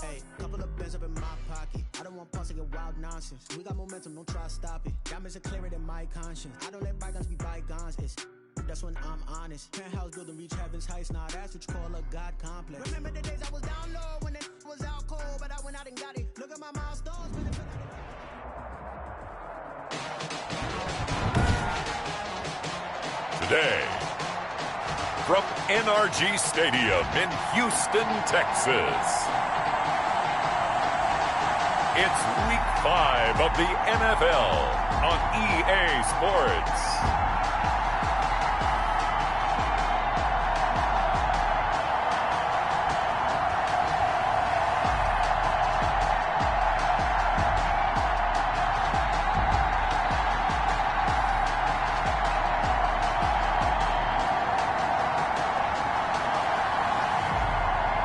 Hey, couple of bins up in my pocket. I don't want pulse to get wild nonsense. We got momentum, don't try to stop it. Diamonds are clearer than my conscience. I don't let bygones be bygones. That's when I'm honest. Penthouse building, reach heaven's heights. Now that's what you call a God complex. Remember the days I was down low when it was out cold, but I went out and got it. Look at my milestones. Today, from NRG Stadium in Houston, Texas, it's Week 5 of the NFL on EA Sports.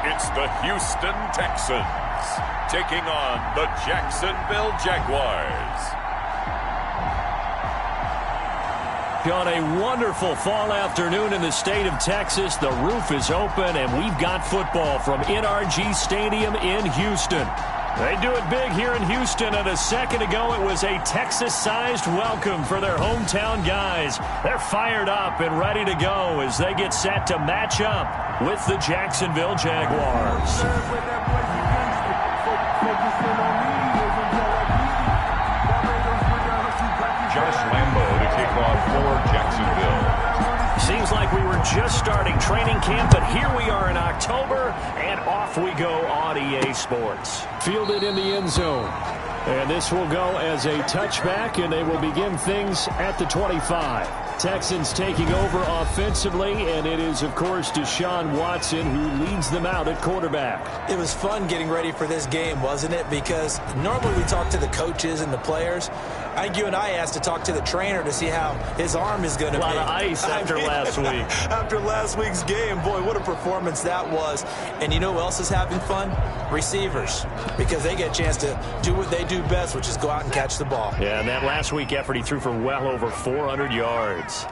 It's the Houston Texans taking on the Jacksonville Jaguars. On a wonderful fall afternoon in the state of Texas, the roof is open and we've got football from NRG Stadium in Houston. They do it big here in Houston, and a second ago it was a Texas-sized welcome for their hometown guys. They're fired up and ready to go as they get set to match up with the Jacksonville Jaguars. Josh Lambo to kick off for Jacksonville. Seems like we were just starting training camp, but here we are in October, and off we go on EA Sports. Fielded in the end zone. And this will go as a touchback, and they will begin things at the 25. Texans taking over offensively, and it is, of course, Deshaun Watson who leads them out at quarterback. It was fun getting ready for this game, wasn't it? Because normally we talk to the coaches and the players. I think you and I asked to talk to the trainer to see how his arm is going to be. A lot of ice after last week. After last week's game, boy, what a performance that was. And you know who else is having fun? Receivers. Because they get a chance to do what they do best, which is go out and catch the ball. Yeah, and that last week effort, he threw for well over 400 yards.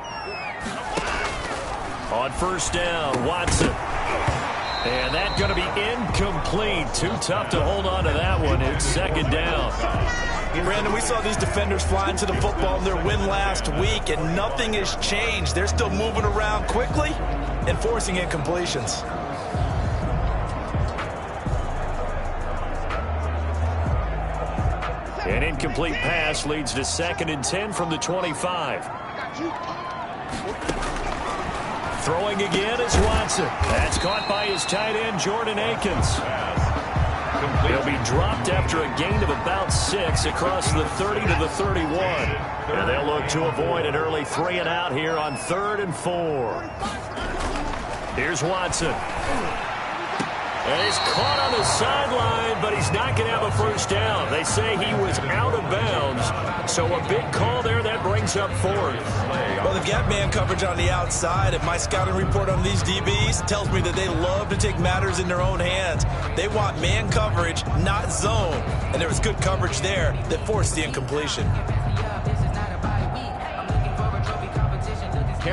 On first down, Watson. And that's going to be incomplete. Too tough to hold on to that one. It's second down. Brandon, we saw these defenders flying to the football in their win last week, and nothing has changed. They're still moving around quickly and forcing incompletions. An incomplete pass leads to 2nd and 10 from the 25. Throwing again is Watson. That's caught by his tight end, Jordan Akins. He'll be dropped after a gain of about 6 across the 30 to the 31. And they'll look to avoid an early 3-and-out here on 3rd and 4. Here's Watson. And he's caught on the sideline, but he's not going to have a first down. They say he was out of bounds. So a big call there that brings up 4th. Well, they've got man coverage on the outside, and my scouting report on these DBs tells me that they love to take matters in their own hands. They want man coverage, not zone. And there was good coverage there that forced the incompletion.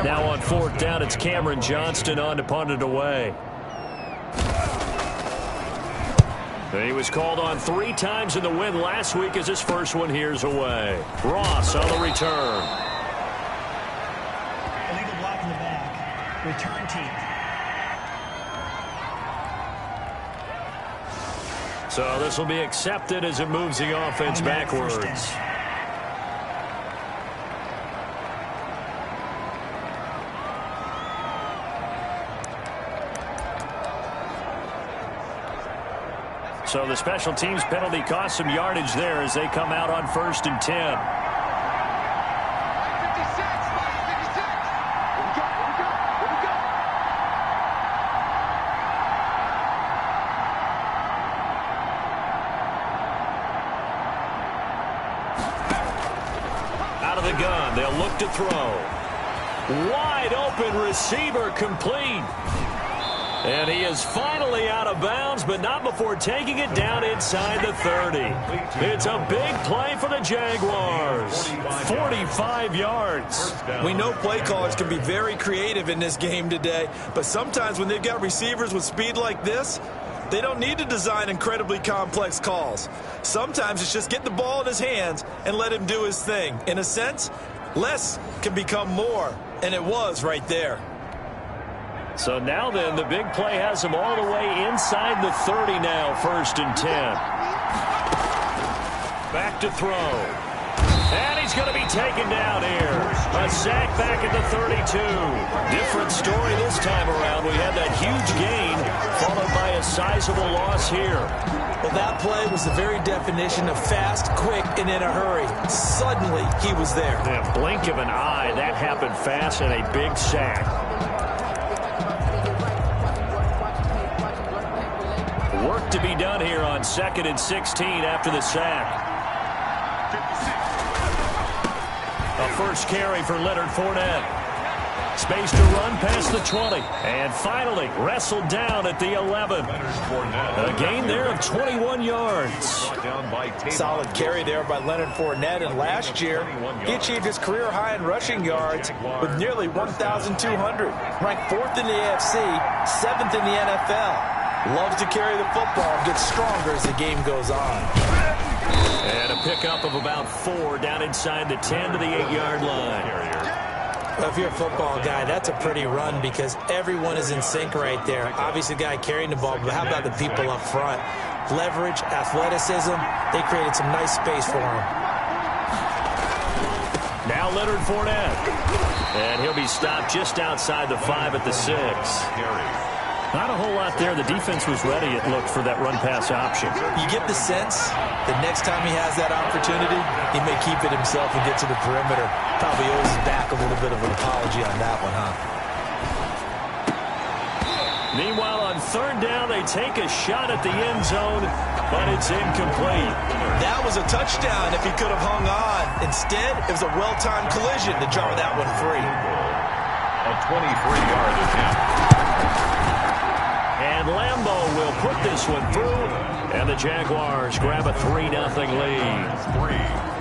Now on 4th down, it's Cameron Johnston on to punt it away. He was called on 3 times in the win last week as his first one here's away. Ross on the return. Illegal block in the back. Return team. So this will be accepted as it moves the offense backwards. So the special teams penalty cost some yardage there as they come out on 1st and 10. Out of the gun, they'll look to throw. Wide open receiver complete. And he is finally out of bounds, but not before taking it down inside the 30. It's a big play for the Jaguars. 45 yards. We know play callers can be very creative in this game today, but sometimes when they've got receivers with speed like this, They don't need to design incredibly complex calls. Sometimes it's just get the ball in his hands and let him do his thing. In a sense, less can become more, and it was right there. So now then, the big play has him all the way inside the 30 now, 1st and 10. Back to throw. And he's going to be taken down here. A sack back at the 32. Different story this time around. We had that huge gain followed by a sizable loss here. Well, that play was the very definition of fast, quick, and in a hurry. Suddenly, he was there. In a blink of an eye, that happened fast and a big sack. Work to be done here on 2nd and 16 after the sack. A first carry for Leonard Fournette. Space to run past the 20. And finally wrestled down at the 11. A gain there of 21 yards. Solid carry there by Leonard Fournette. And last year, he achieved his career high in rushing yards with nearly 1,200. Ranked 4th in the AFC, 7th in the NFL. Loves to carry the football and gets stronger as the game goes on. And a pickup of about 4 down inside the 10 to the 8-yard line. Well, if you're a football guy, that's a pretty run because everyone is in sync right there. Obviously, the guy carrying the ball, but how about the people up front? Leverage, athleticism, they created some nice space for him. Now Leonard Fournette. And he'll be stopped just outside the 5 at the 6. Not a whole lot there. The defense was ready, it looked, for that run-pass option. You get the sense that next time he has that opportunity, he may keep it himself and get to the perimeter. Probably owes his back a little bit of an apology on that one, huh? Meanwhile, on 3rd down, they take a shot at the end zone, but it's incomplete. That was a touchdown if he could have hung on. Instead, it was a well-timed collision to jar that one free. A 23-yard attempt. And Lambeau will put this one through, and the Jaguars grab a 3-0 lead.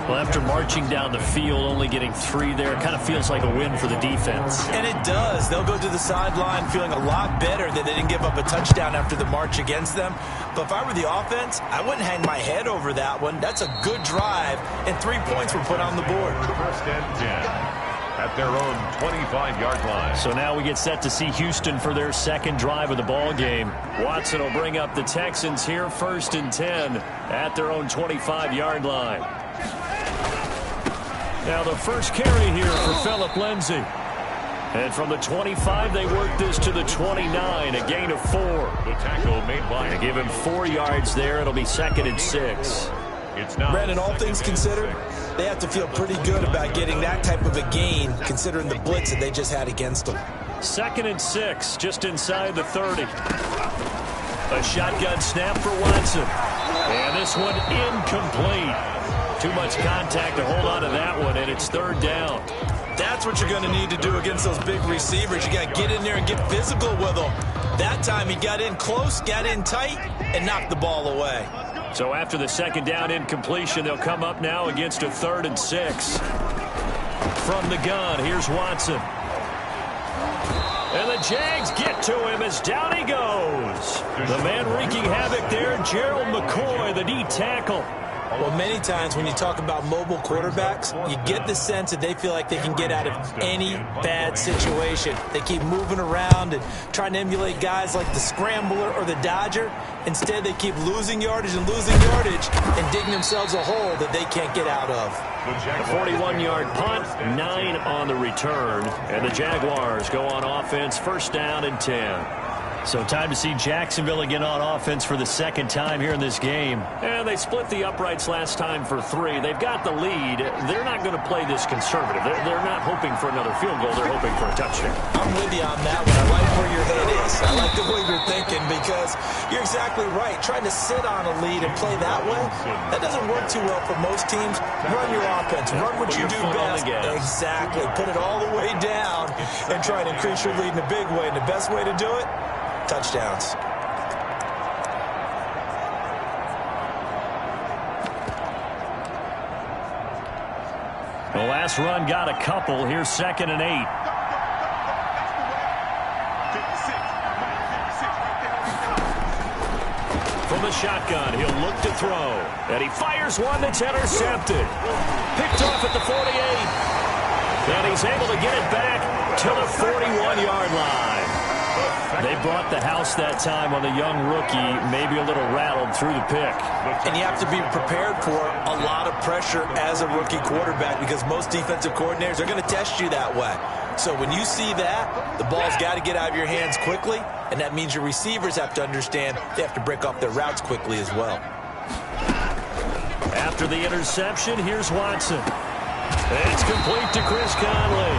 Well, after marching down the field, only getting 3 there, it kind of feels like a win for the defense. And it does. They'll go to the sideline feeling a lot better that they didn't give up a touchdown after the march against them. But if I were the offense, I wouldn't hang my head over that one. That's a good drive, and 3 points were put on the board. 1st and 10. At their own 25-yard line. So now we get set to see Houston for their 2nd drive of the ball game. Watson will bring up the Texans here, 1st and 10 at their own 25-yard line. Now the first carry here for Phillip Lindsay. And from the 25, they work this to the 29, a gain of 4. The tackle made by... To give him 4 yards there, it'll be 2nd and 6. Brandon, all things considered, they have to feel pretty good about getting that type of a gain, considering the blitz that they just had against them. 2nd and 6, just inside the 30. A shotgun snap for Watson. And this one incomplete. Too much contact to hold on to that one, and it's 3rd down. That's what you're going to need to do against those big receivers. You got to get in there and get physical with them. That time he got in close, got in tight, and knocked the ball away. So after the 2nd down incompletion, they'll come up now against a 3rd and 6. From the gun, here's Watson. And the Jags get to him as down he goes. The man wreaking havoc there, Gerald McCoy, the D tackle. Well, many times when you talk about mobile quarterbacks, you get the sense that they feel like they can get out of any bad situation. They keep moving around and trying to emulate guys like the Scrambler or the Dodger. Instead, they keep losing yardage and digging themselves a hole that they can't get out of. A 41-yard punt, 9 on the return, and the Jaguars go on offense, 1st down and 10. So time to see Jacksonville again on offense for the 2nd time here in this game. And they split the uprights last time for 3. They've got the lead. They're not going to play this conservative. They're not hoping for another field goal. They're hoping for a touchdown. I'm with you on that one. I like where your head is. I like the way you're thinking because you're exactly right. Trying to sit on a lead and play that way, that doesn't work too well for most teams. Run your offense. Run what you do best. Exactly. Put it all the way down and try and increase your lead in a big way. And the best way to do it, touchdowns. The last run got a couple. Here's 2nd and 8. From the shotgun, he'll look to throw. And he fires one that's intercepted. Picked off at the 48. And he's able to get it back to the 41-yard line. They brought the house that time on the young rookie, maybe a little rattled through the pick. And you have to be prepared for a lot of pressure as a rookie quarterback because most defensive coordinators are going to test you that way. So when you see that, the ball's got to get out of your hands quickly, and that means your receivers have to understand they have to break off their routes quickly as well. After the interception, here's Watson. It's complete to Chris Conley.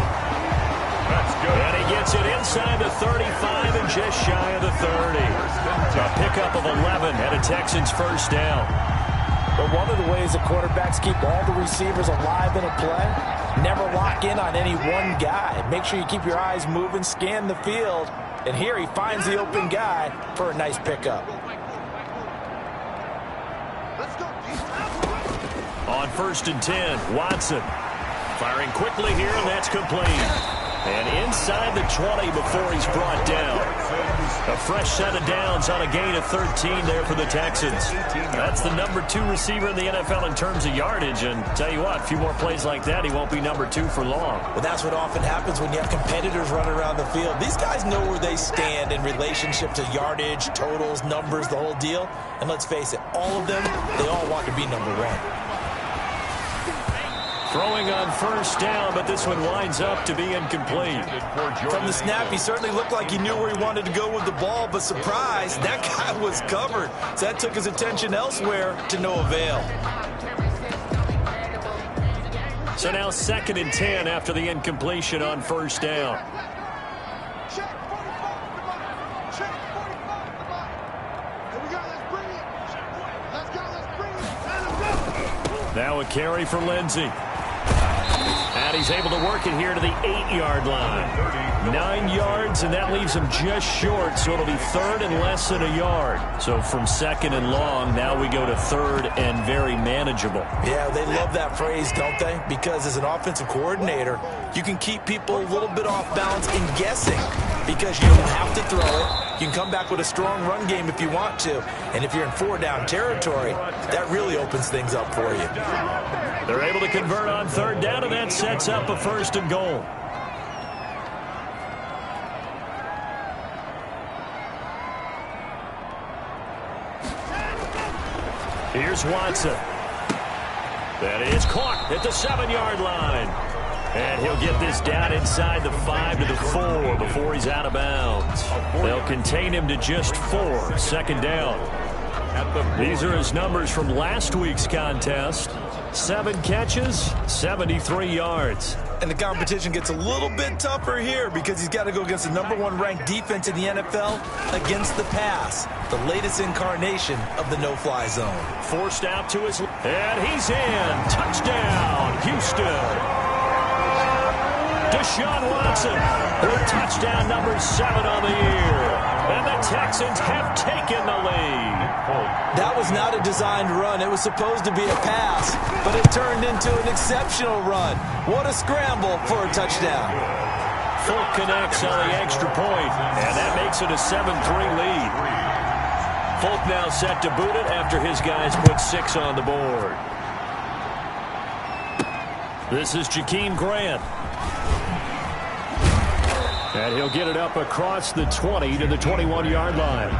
That's good. And he gets it inside the 35 and just shy of the 30. A pickup of 11 and a Texans first down. But one of the ways that quarterbacks keep all the receivers alive in a play, never lock in on any one guy. Make sure you keep your eyes moving, scan the field. And here he finds the open guy for a nice pickup. On 1st and 10, Watson firing quickly here, and that's complete. And inside the 20 before he's brought down. A fresh set of downs on a gain of 13 there for the Texans. That's the number 2 receiver in the NFL in terms of yardage. And tell you what, a few more plays like that, he won't be number 2 for long. Well, that's what often happens when you have competitors running around the field. These guys know where they stand in relationship to yardage, totals, numbers, the whole deal. And let's face it, all of them, they all want to be number 1. Throwing on 1st down, but this one winds up to be incomplete. From the snap, he certainly looked like he knew where he wanted to go with the ball, but surprise, that guy was covered. So that took his attention elsewhere to no avail. So now 2nd and 10 after the incompletion on 1st down. Now a carry for Lindsey. And he's able to work it here to the 8-yard line. 9 yards, and that leaves him just short, so it'll be 3rd and less than a yard. So from 2nd and long, now we go to 3rd and very manageable. Yeah, they love that phrase, don't they? Because as an offensive coordinator, you can keep people a little bit off balance in guessing because you don't have to throw it. You can come back with a strong run game if you want to. And if you're in 4-down territory, that really opens things up for you. They're able to convert on 3rd down, and that sets up a 1st and goal. Here's Watson. That is caught at the 7-yard line. And he'll get this down inside the 5 to the 4 before he's out of bounds. They'll contain him to just 4, 2nd down. These are his numbers from last week's contest. 7 catches, 73 yards. And the competition gets a little bit tougher here because he's got to go against the number 1 ranked defense in the NFL against the pass, the latest incarnation of the no-fly zone. Forced out to his... And he's in. Touchdown, Houston. Deshaun Watson with touchdown number 7 on the year. And the Texans have taken the lead. That was not a designed run. It was supposed to be a pass, but it turned into an exceptional run. What a scramble for a touchdown. Folk connects on the extra point, and that makes it a 7-3 lead. Folk now set to boot it after his guys put 6 on the board. This is Jakeem Grant. And he'll get it up across the 20 to the 21-yard line.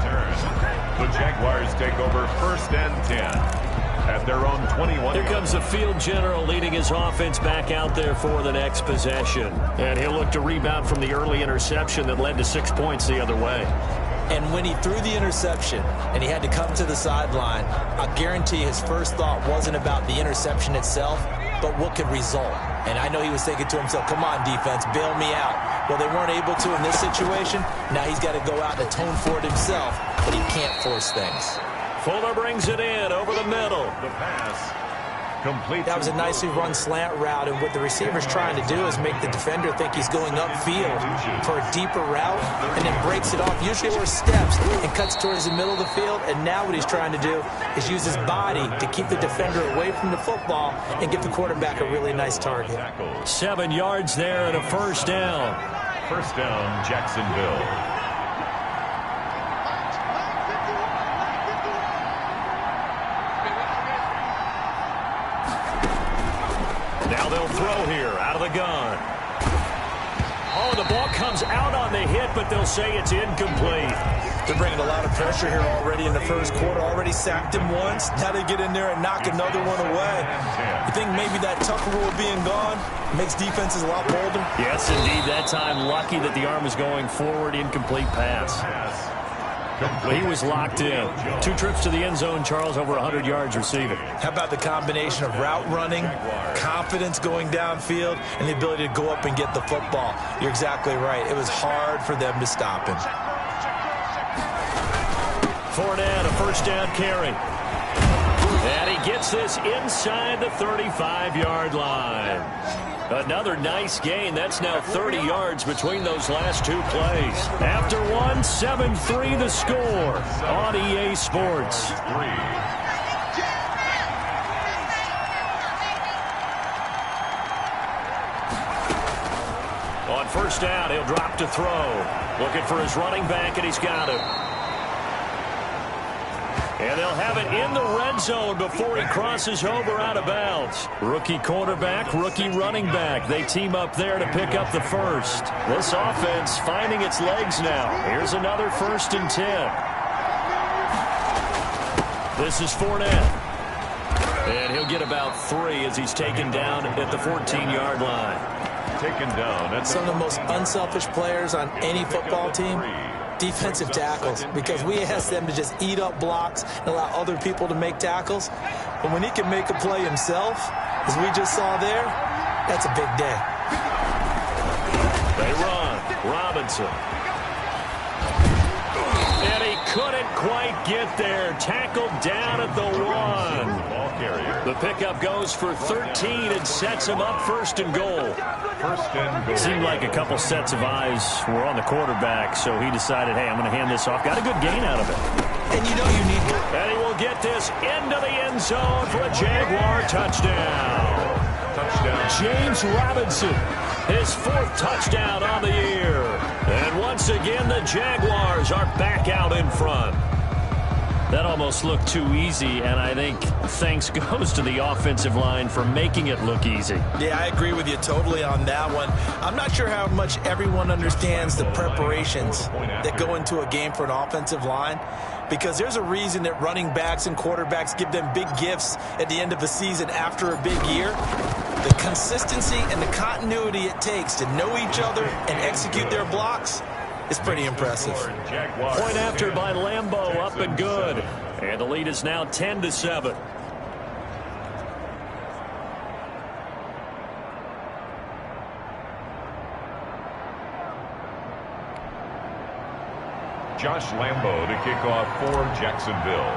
The Jaguars take over 1st and 10 at their own 21. Here comes the field general leading his offense back out there for the next possession. And he'll look to rebound from the early interception that led to 6 points the other way. And when he threw the interception and he had to come to the sideline, I guarantee his first thought wasn't about the interception itself, but what could result. And I know he was thinking to himself, come on, defense, bail me out. Well, they weren't able to in this situation. Now he's got to go out and atone for it himself, but he can't force things. Fuller brings it in over the middle. The pass. Complete. That was a nicely run slant route, and what the receiver's trying to do is make the defender think he's going upfield for a deeper route, and then breaks it off, usually over steps, and cuts towards the middle of the field. And now what he's trying to do is use his body to keep the defender away from the football and give the quarterback a really nice target. 7 yards there and a 1st down. 1st down, Jacksonville. throw here out of the gun. Oh, the ball comes out on the hit, but they'll say it's incomplete. They're bringing a lot of pressure here already in the first quarter. Already sacked him once. Now they get in there and knock another one away. You think maybe that Tucker rule being gone makes defenses a lot bolder? Yes, indeed. That time, lucky that the arm is going forward. Incomplete pass. He was locked in. 2 trips to the end zone, Charles, over 100 yards receiving. How about the combination of route running, confidence going downfield, and the ability to go up and get the football? You're exactly right. It was hard for them to stop him. Fournette, a first down carry. And he gets this inside the 35-yard line. Another nice gain. That's now 30 yards between those last 2 plays. After one, 7-3 the score on EA Sports. On first down, he'll drop to throw. Looking for his running back, and he's got it. And they'll have it in the red zone before he crosses over out of bounds. Rookie quarterback, rookie running back. They team up there to pick up the first. This offense finding its legs now. Here's another 1st and 10. This is Fournette. And he'll get about 3 as he's taken down at the 14-yard line. Taken down. That's some of the most unselfish players on any football team. Defensive tackles, because we ask them to just eat up blocks and allow other people to make tackles. But when he can make a play himself, as we just saw there, that's a big day. They run. Robinson. And he couldn't quite get there. Tackled down at the 1. ball carrier. The pickup goes for 13 and sets him up 1st and goal. 1st and goal. Seemed like a couple sets of eyes were on the quarterback, so he decided, hey, I'm going to hand this off. Got a good gain out of it. And you know you need to. And he will get this into the end zone for a Jaguar touchdown. Touchdown. James Robinson, his 4th touchdown on the year. And once again, the Jaguars are back out in front. That almost looked too easy, and I think thanks goes to the offensive line for making it look easy. Yeah, I agree with you totally on that one. I'm not sure how much everyone understands the preparations that go into a game for an offensive line, because there's a reason that running backs and quarterbacks give them big gifts at the end of the season after a big year. The consistency and the continuity it takes to know each other and execute their blocks is pretty impressive. Point after by Lambeau, up and good. And the lead is now 10-7. Josh Lambeau to kick off for Jacksonville.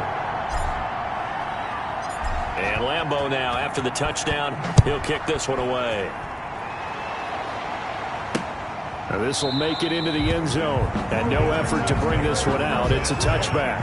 And Lambeau now, after the touchdown, he'll kick this one away. Now this will make it into the end zone. And no effort to bring this one out. It's a touchback.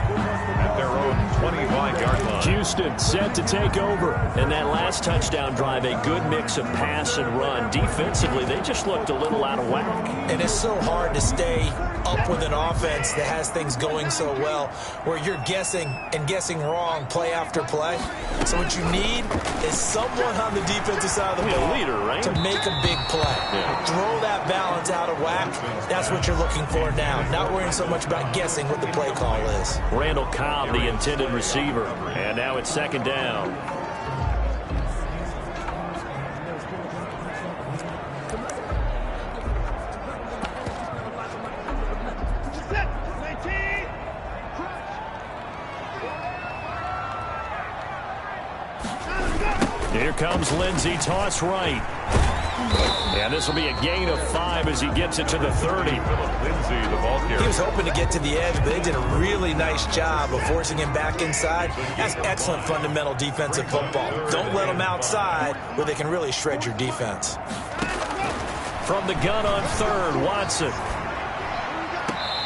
At their own 25-yard line. Houston set to take over. And that last touchdown drive, a good mix of pass and run. Defensively, they just looked a little out of whack. And it's so hard to stay up with an offense that has things going so well, where you're guessing and guessing wrong play after play. So what you need is someone on the defensive side of the ball leader, right? to make a big play. Yeah. Throw that balance out of whack. That's what you're looking for now. Not worrying so much about guessing what the play call is. Randall Cobb, the intended receiver. And now it's 2nd down. Here comes Lindsey, toss right. And this will be a gain of 5 as he gets it to the 30. Lindsey, the ball carrier. He was hoping to get to the edge, but they did a really nice job of forcing him back inside. That's excellent fundamental defensive football. Don't let them outside where they can really shred your defense. From the gun on 3rd, Watson.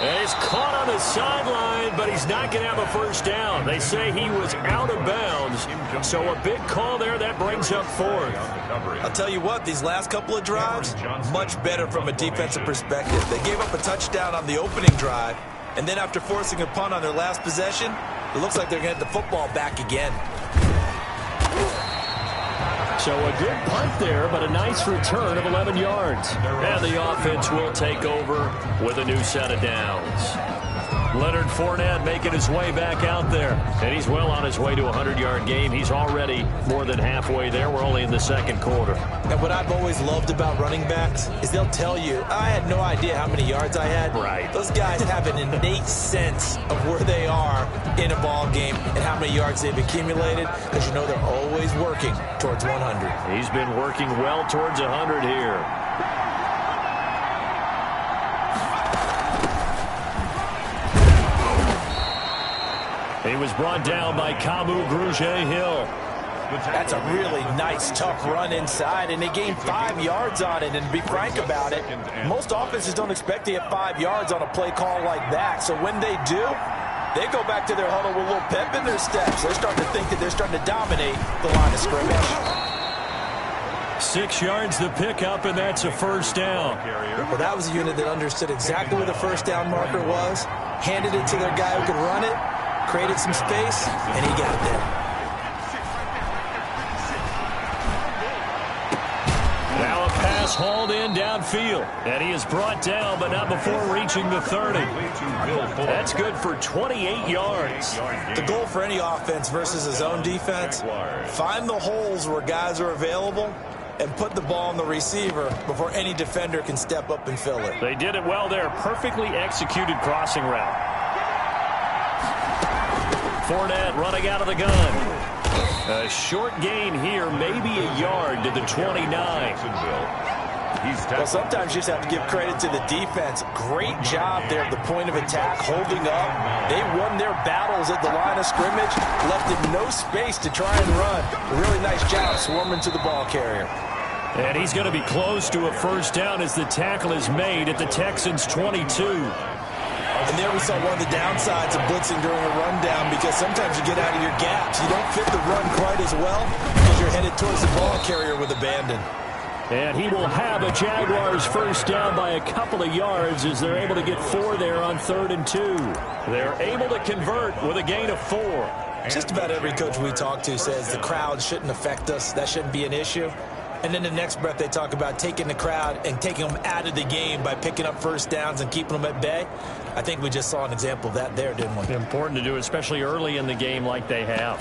And he's caught on the sideline, but he's not going to have a 1st down. They say he was out of bounds, so a big call there. That brings up 4th. I'll tell you what, these last couple of drives, much better from a defensive perspective. They gave up a touchdown on the opening drive, and then after forcing a punt on their last possession, it looks like they're going to get the football back again. So a good punt there, but a nice return of 11 yards. And the offense will take over with a new set of downs. Leonard Fournette making his way back out there. And he's well on his way to a 100-yard game. He's already more than halfway there. We're only in the second quarter. And what I've always loved about running backs is they'll tell you, I had no idea how many yards I had. Right. Those guys have an innate sense of where they are in a ball game and how many yards they've accumulated, because you know they're always working towards 100. He's been working well towards 100 here. He was brought down by Kamu Grugier-Hill. That's a really nice, tough run inside, and they gained 5 yards on it. And to be frank about it, most offenses don't expect to get 5 yards on a play call like that. So when they do, they go back to their huddle with a little pep in their steps. They're starting to think that they're starting to dominate the line of scrimmage. 6 yards the pickup, and that's a first down. Well, that was a unit that understood exactly where the first down marker was, handed it to their guy who could run it, created some space, and he got there. Now a pass hauled in downfield, and he is brought down, but not before reaching the 30. That's good for 28 yards. The goal for any offense versus his own defense, find the holes where guys are available and put the ball on the receiver before any defender can step up and fill it. They did it well there. Perfectly executed crossing route. Fournette running out of the gun. A short gain here, maybe a yard to the 29. Well, sometimes you just have to give credit to the defense. Great job there at the point of attack, holding up. They won their battles at the line of scrimmage, left him no space to try and run. A really nice job swarming to the ball carrier. And he's going to be close to a first down as the tackle is made at the Texans' 22. And there we saw one of the downsides of blitzing during a rundown, because sometimes you get out of your gaps. You don't fit the run quite as well because you're headed towards the ball carrier with abandon. And he will have a Jaguars first down by a couple of yards as they're able to get 4 there on 3rd and 2. They're able to convert with a gain of 4. Just about every coach we talk to says the crowd shouldn't affect us. That shouldn't be an issue. And then the next breath they talk about taking the crowd and taking them out of the game by picking up first downs and keeping them at bay. I think we just saw an example of that there, didn't we? Important to do, especially early in the game like they have.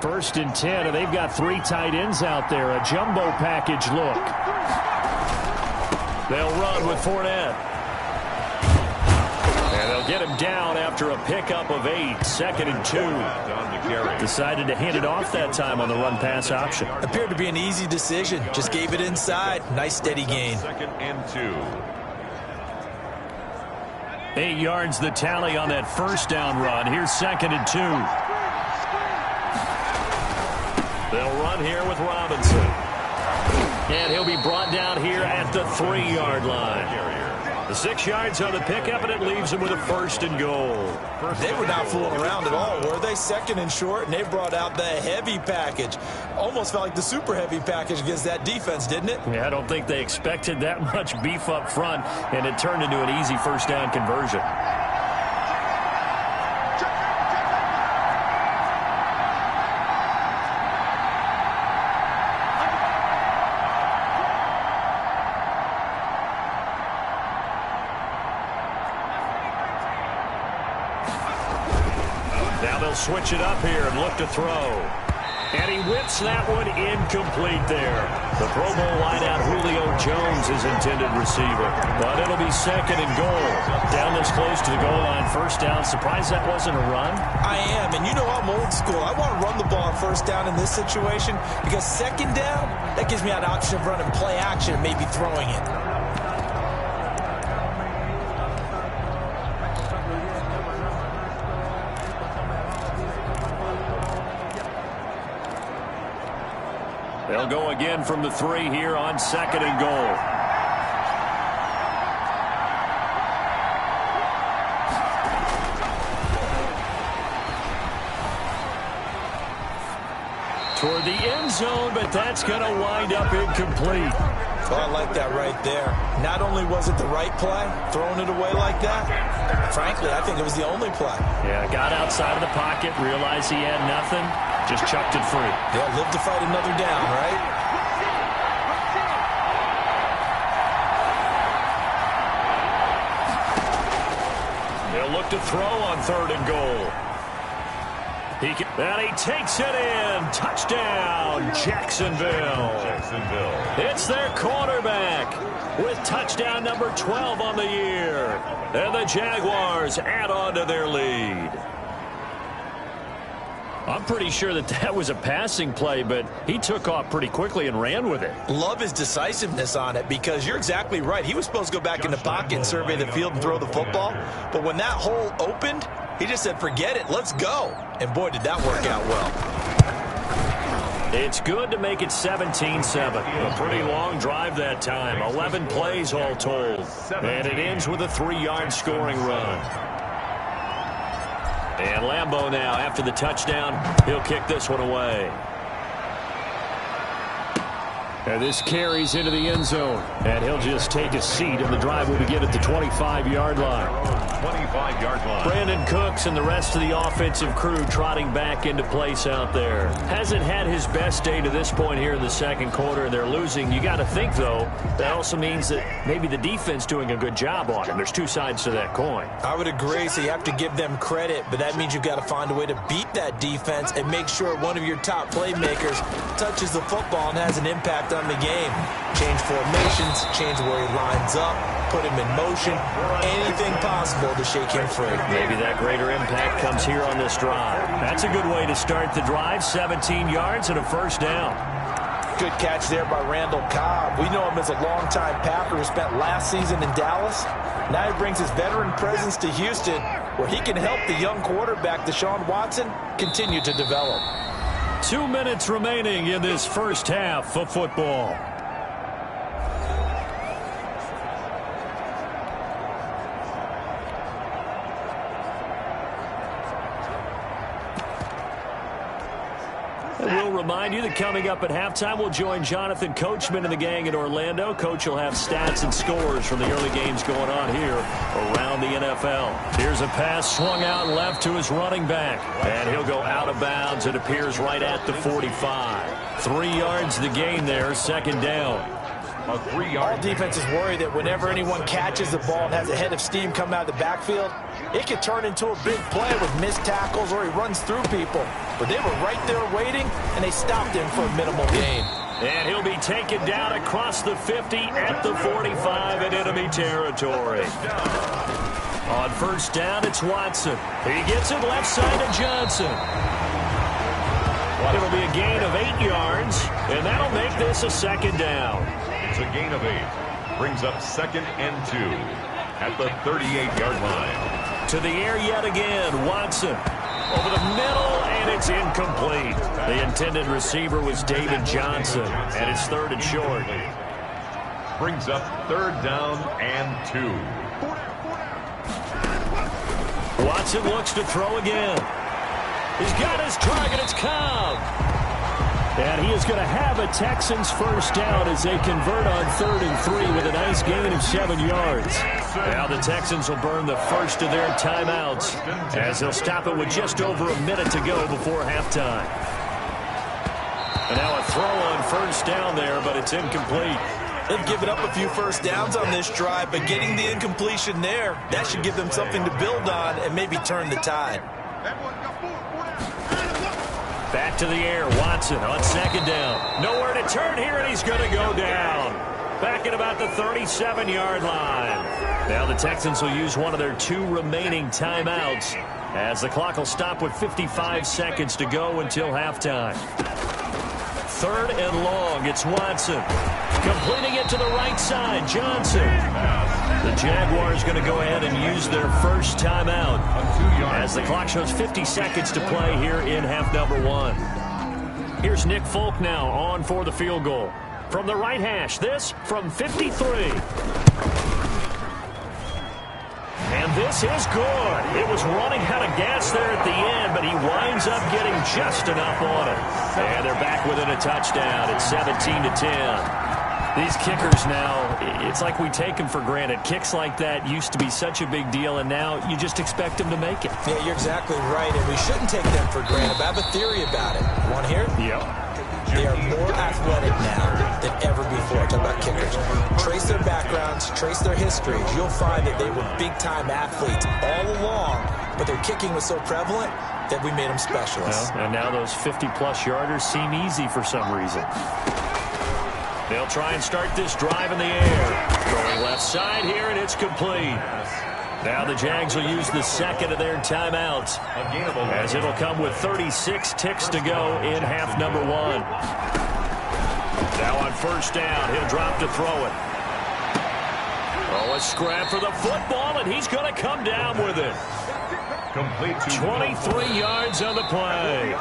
First and 10, and they've got 3 tight ends out there. A jumbo package look. They'll run with Fournette. And they'll get him down after a pickup of 8. 2nd and 2. Decided to hand it off that time on the run-pass option. Appeared to be an easy decision. Just gave it inside. Nice steady gain. 2nd and 2. 8 yards the tally on that first down run. Here's 2nd and 2. They'll run here with Robinson. And he'll be brought down here at the 3-yard line. The 6 yards on the pickup, and it leaves him with a 1st and goal. They were not fooling around at all, were they? 2nd and short, and they brought out the heavy package. Almost felt like the super heavy package against that defense, didn't it? Yeah, I don't think they expected that much beef up front, and it turned into an easy first down conversion. Now they'll switch it up here and look to throw. And he whips that one incomplete there. The Pro Bowl wideout Julio Jones is intended receiver. But it'll be 2nd and goal. Down this close to the goal line, first down. Surprised that wasn't a run? I am, and you know I'm old school. I want to run the ball on first down in this situation because 2nd down, that gives me an option of running play action and maybe throwing it. They'll go again from the 3 here on 2nd and goal. Toward the end zone, but that's going to wind up incomplete. Oh, I like that right there. Not only was it the right play, throwing it away like that, frankly, I think it was the only play. Yeah, got outside of the pocket, realized he had nothing, just chucked it free. Yeah, live to fight another down, right? They'll look to throw on 3rd and goal. And he takes it in. Touchdown, Jacksonville. It's their quarterback with touchdown number 12 on the year. And the Jaguars add on to their lead. I'm pretty sure that was a passing play, but he took off pretty quickly and ran with it. Love his decisiveness on it because you're exactly right. He was supposed to go back in the pocket and survey the field and throw the football. But when that hole opened, he just said, forget it, let's go. And boy, did that work out well. It's good to make it 17-7. A pretty long drive that time. 11 plays all told. And it ends with a 3-yard scoring run. And Lambeau now, after the touchdown, he'll kick this one away. And this carries into the end zone. And he'll just take a seat, and the drive will begin at the 25-yard line. 25-yard line. Brandon Cooks and the rest of the offensive crew trotting back into place out there. Hasn't had his best day to this point here in the second quarter, and they're losing. You got to think, though, that also means that maybe the defense doing a good job on him. There's two sides to that coin. I would agree, so you have to give them credit, but that means you've got to find a way to beat that defense and make sure one of your top playmakers touches the football and has an impact on the game. Change formations, change where he lines up, put him in motion, anything possible to shake him free. Maybe that greater impact comes here on this drive. That's a good way to start the drive. 17 yards and a first down. Good catch there by Randall Cobb. We know him as a longtime Packer who spent last season in Dallas. Now he brings his veteran presence to Houston, where he can help the young quarterback, Deshaun Watson, continue to develop. 2 minutes remaining in this first half of football. We'll remind you that coming up at halftime, we'll join Jonathan Coachman and the gang in Orlando. Coach will have stats and scores from the early games going on here around the NFL. Here's a pass swung out left to his running back, and he'll go out of bounds. It appears right at the 45. 3 yards the gain there, second down. A 3-yard. All defenses worry that whenever anyone catches the ball and has a head of steam coming out of the backfield, it could turn into a big play with missed tackles or he runs through people. But they were right there waiting, and they stopped him for a minimal gain. And he'll be taken down across the 50 at the 45 in enemy territory. On first down, it's Watson. He gets it left side to Johnson. It'll be a gain of 8 yards, and that'll make this a second down. It's a gain of 8. Brings up 2nd and 2 at the 38-yard line. To the air yet again, Watson. Over the middle, and it's incomplete. The intended receiver was David Johnson, and it's 3rd and short. Brings up 3rd down and 2. Watson looks to throw again. He's got his target. It's Cobb. And he is going to have a Texans first down as they convert on 3rd and 3 with a nice gain of 7 yards. Now the Texans will burn the first of their timeouts as they'll stop it with just over a minute to go before halftime. And now a throw on first down there, but it's incomplete. They've given up a few first downs on this drive, but getting the incompletion there, that should give them something to build on and maybe turn the tide. Back to the air, Watson on second down. Nowhere to turn here, and he's going to go down. Back at about the 37-yard line. Now the Texans will use one of their 2 remaining timeouts as the clock will stop with 55 seconds to go until halftime. 3rd and long, it's Watson. Completing it to the right side, Johnson. The Jaguars going to go ahead and use their first timeout as the clock shows 50 seconds to play here in half number 1. Here's Nick Folk now on for the field goal. From the right hash, this from 53. And this is good. It was running out of gas there at the end, but he winds up getting just enough on it. And they're back within a touchdown. It's 17-10. These kickers now, it's like we take them for granted. Kicks like that used to be such a big deal, and now you just expect them to make it. Yeah, you're exactly right, and we shouldn't take them for granted. But I have a theory about it. Want to hear it? Yep. They are more athletic now than ever before. Talk about kickers. Trace their backgrounds, trace their histories. You'll find that they were big-time athletes all along, but their kicking was so prevalent that we made them specialists. Well, and now those 50-plus yarders seem easy for some reason. They'll try and start this drive in the air. Going left side here, and it's complete. Now the Jags will use the second of their timeouts, as it'll come with 36 ticks to go in half number one. Now on first down, he'll drop to throw it. Oh, a scrap for the football, and he's going to come down with it. Complete to 23 yards on the play.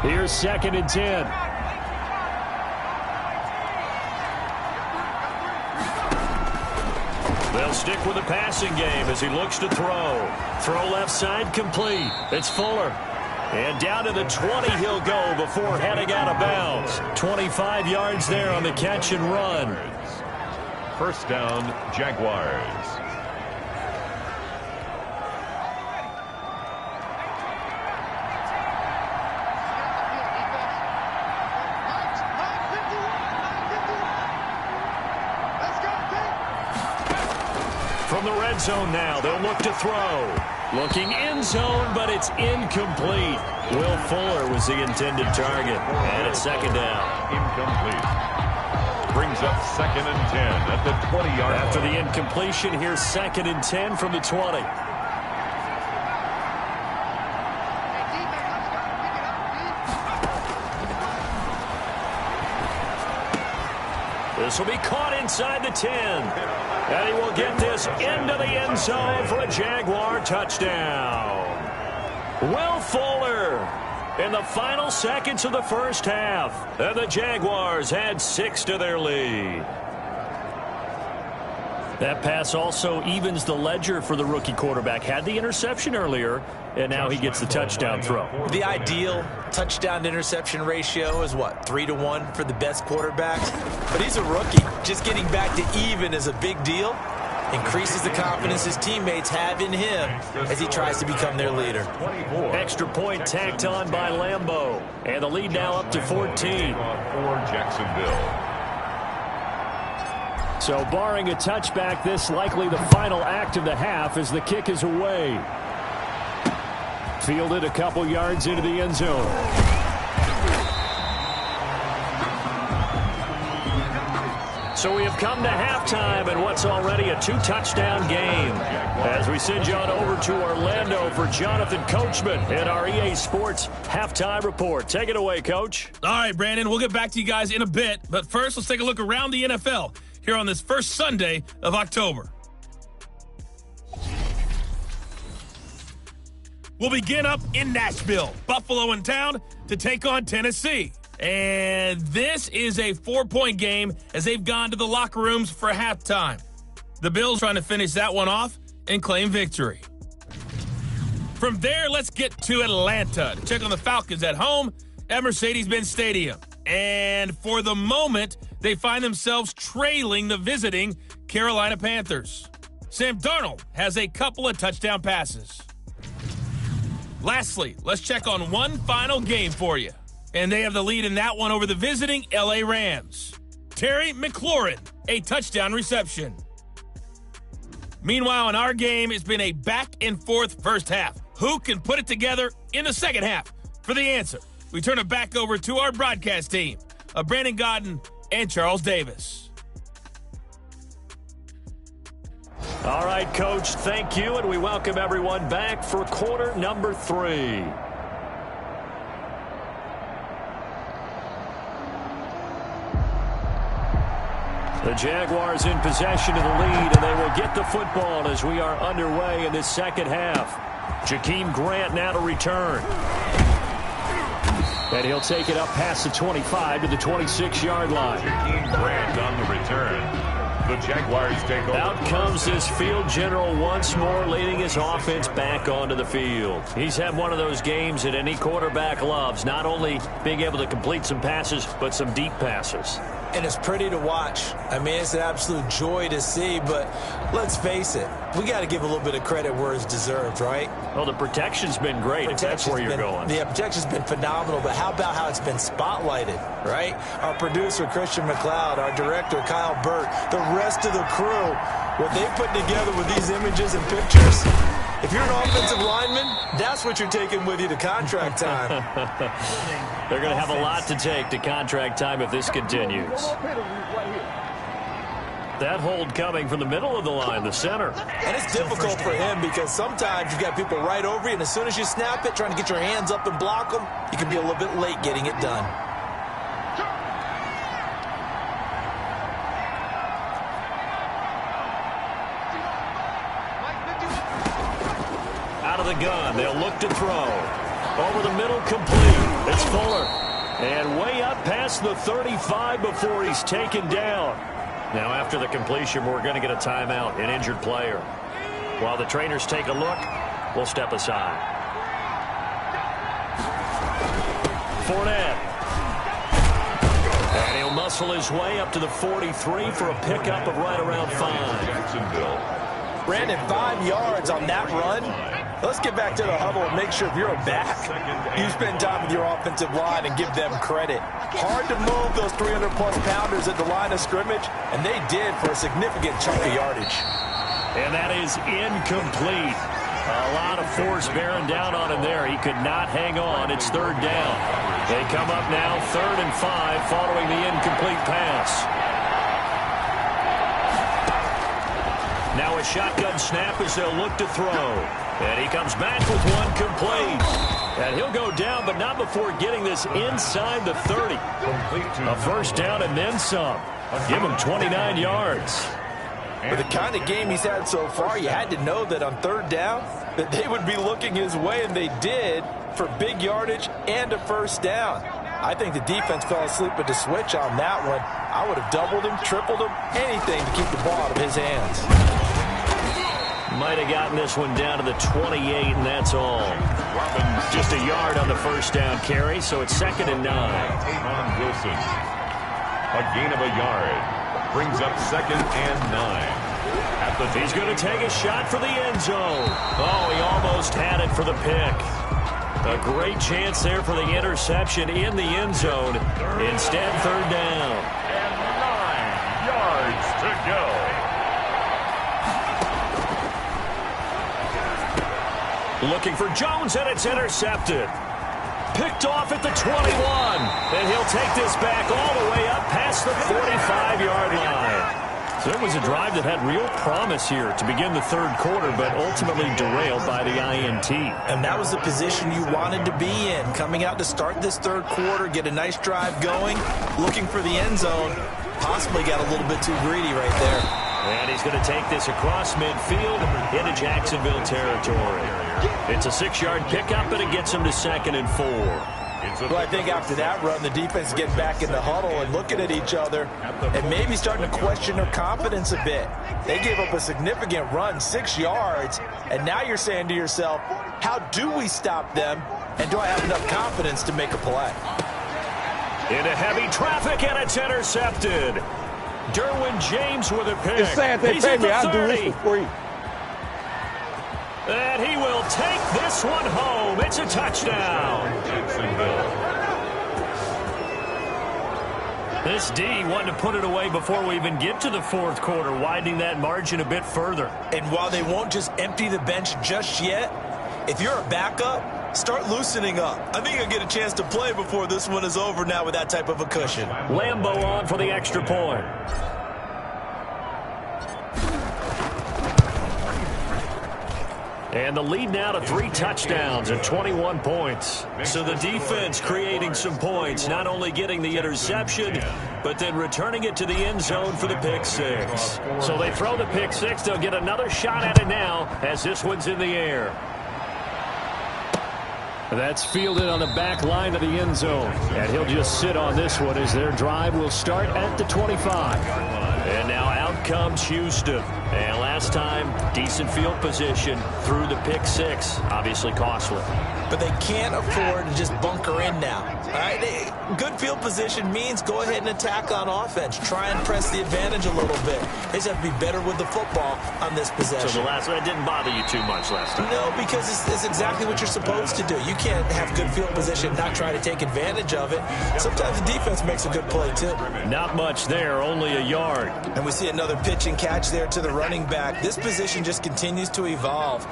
Here's 2nd and 10. They'll stick with the passing game as he looks to throw. Throw left side complete. It's Fuller. And down to the 20 he'll go before heading out of bounds. 25 yards there on the catch and run. First down, Jaguars. From the red zone now, they'll look to throw. Looking end zone, but it's incomplete. Will Fuller was the intended target. And it's 2nd down. Incomplete. Brings up 2nd and 10 at the 20-yard line. After the incompletion, here's 2nd and 10 from the 20. This will be caught inside the 10. And he will get this into the end zone for a Jaguar touchdown. Will Fuller in the final seconds of the first half. And the Jaguars had 6 to their lead. That pass also evens the ledger for the rookie quarterback. Had the interception earlier, and now he gets the touchdown throw. The ideal touchdown-to-interception ratio is, what, 3-to-1 for the best quarterbacks? But he's a rookie. Just getting back to even is a big deal. Increases the confidence his teammates have in him as he tries to become their leader. Extra point tacked on by Lambeau. And the lead now up to 14. For Jacksonville. So barring a touchback, this likely the final act of the half as the kick is away. Fielded a couple yards into the end zone. So we have come to halftime and what's already a 2-touchdown game. As we send you on over to Orlando for Jonathan Coachman in our EA Sports Halftime Report. Take it away, Coach. All right, Brandon, we'll get back to you guys in a bit. But first, let's take a look around the NFL here on this first Sunday of October. We'll begin up in Nashville. Buffalo in town to take on Tennessee. And this is a 4-point game as they've gone to the locker rooms for halftime. The Bills trying to finish that one off and claim victory. From there, let's get to Atlanta to check on the Falcons at home at Mercedes-Benz Stadium. And for the moment, they find themselves trailing the visiting Carolina Panthers. Sam Darnold has a couple of touchdown passes. Lastly, let's check on one final game for you. And they have the lead in that one over the visiting L.A. Rams. Terry McLaurin, a touchdown reception. Meanwhile, in our game, it's been a back-and-forth first half. Who can put it together in the second half? For the answer, we turn it back over to our broadcast team of Brandon Godden and Charles Davis. All right, Coach, thank you, and we welcome everyone back for quarter number 3. The Jaguars in possession of the lead, and they will get the football as we are underway in this second half. Jakeem Grant now to return. And he'll take it up past the 25 to the 26-yard line. Jakeem Grant on the return. The Jaguars take over. Out comes this field general once more, leading his offense back onto the field. He's had one of those games that any quarterback loves, not only being able to complete some passes, but some deep passes. And it's pretty to watch. I mean, it's an absolute joy to see, but let's face it, we got to give a little bit of credit where it's deserved, right? Well, the protection's been great, if that's where you're going. The protection's been phenomenal, but how about how it's been spotlighted, right? Our producer, Christian McLeod, our director, Kyle Burt, the rest of the crew, what they put together with these images and pictures, if you're an offensive lineman, that's what you're taking with you to contract time. They're going to have a lot to take to contract time if this continues. That hold coming from the middle of the line, the center. And it's difficult for him because sometimes you've got people right over you, and as soon as you snap it, trying to get your hands up and block them, you can be a little bit late getting it done. Out of the gun, they'll look to throw. Over the middle, complete. It's Fuller. And way up past the 35 before he's taken down. Now after the completion, we're going to get a timeout, an injured player. While the trainers take a look, we'll step aside. Fournette. And he'll muscle his way up to the 43 for a pickup of right around 5. Brandon, 5 yards on that run. Let's get back to the huddle and make sure if you're a back, you spend time with your offensive line and give them credit. Hard to move those 300-plus pounders at the line of scrimmage, and they did for a significant chunk of yardage. And that is incomplete. A lot of force bearing down on him there. He could not hang on. It's third down. They come up now 3rd and 5 following the incomplete pass. Now a shotgun snap as they'll look to throw. And he comes back with one complete. And he'll go down, but not before getting this inside the 30. A first down and then some. Give him 29 yards. With the kind of game he's had so far, you had to know that on 3rd down that they would be looking his way, and they did for big yardage and a first down. I think the defense fell asleep with the switch on that one. I would have doubled him, tripled him, anything to keep the ball out of his hands. Might have gotten this one down to the 28, and that's all. Just a yard on the first down carry, so it's 2nd and 9. Tavon Wilson. A gain of a yard. Brings up 2nd and 9. He's going to take a shot for the end zone. Oh, he almost had it for the pick. A great chance there for the interception in the end zone. Instead, 3rd down. And 9 yards to go. Looking for Jones, and it's intercepted. Picked off at the 21. And he'll take this back all the way up past the 45-yard line. So it was a drive that had real promise here to begin the 3rd quarter, but ultimately derailed by the INT. And that was the position you wanted to be in. Coming out to start this 3rd quarter, get a nice drive going, looking for the end zone. Possibly got a little bit too greedy right there. And he's going to take this across midfield into Jacksonville territory. It's a 6-yard pickup, and it gets him to 2nd and 4. Well, I think after that run, the defense is getting back in the huddle and looking at each other and maybe starting to question their confidence a bit. They gave up a significant run, 6 yards, and now you're saying to yourself, how do we stop them, and do I have enough confidence to make a play? Into heavy traffic, and it's intercepted. Derwin James with a pick. It's sad they pay me. I'll do this for free. And he will take this one home. It's a touchdown. This D wanted to put it away before we even get to the 4th quarter, widening that margin a bit further. And while they won't just empty the bench just yet, if you're a backup, start loosening up. I think you'll get a chance to play before this one is over now with that type of a cushion. Lambo on for the extra point. And the lead now to 3 touchdowns and 21 points. So the defense creating some points, not only getting the interception, but then returning it to the end zone for the pick 6. So they throw the pick 6. They'll get another shot at it now as this one's in the air. That's fielded on the back line of the end zone. And he'll just sit on this one as their drive will start at the 25. And now out comes Houston. And last time, decent field position through the pick six. Obviously costly. But they can't afford to just bunker in now. All right, good field position means go ahead and attack on offense. Try and press the advantage a little bit. They just have to be better with the football on this possession. So that didn't bother you too much last time? No, because it's exactly what you're supposed to do. You can't have good field position and not try to take advantage of it. Sometimes the defense makes a good play, too. Not much there, only a yard. And we see another pitch and catch there to the running back. This position just continues to evolve.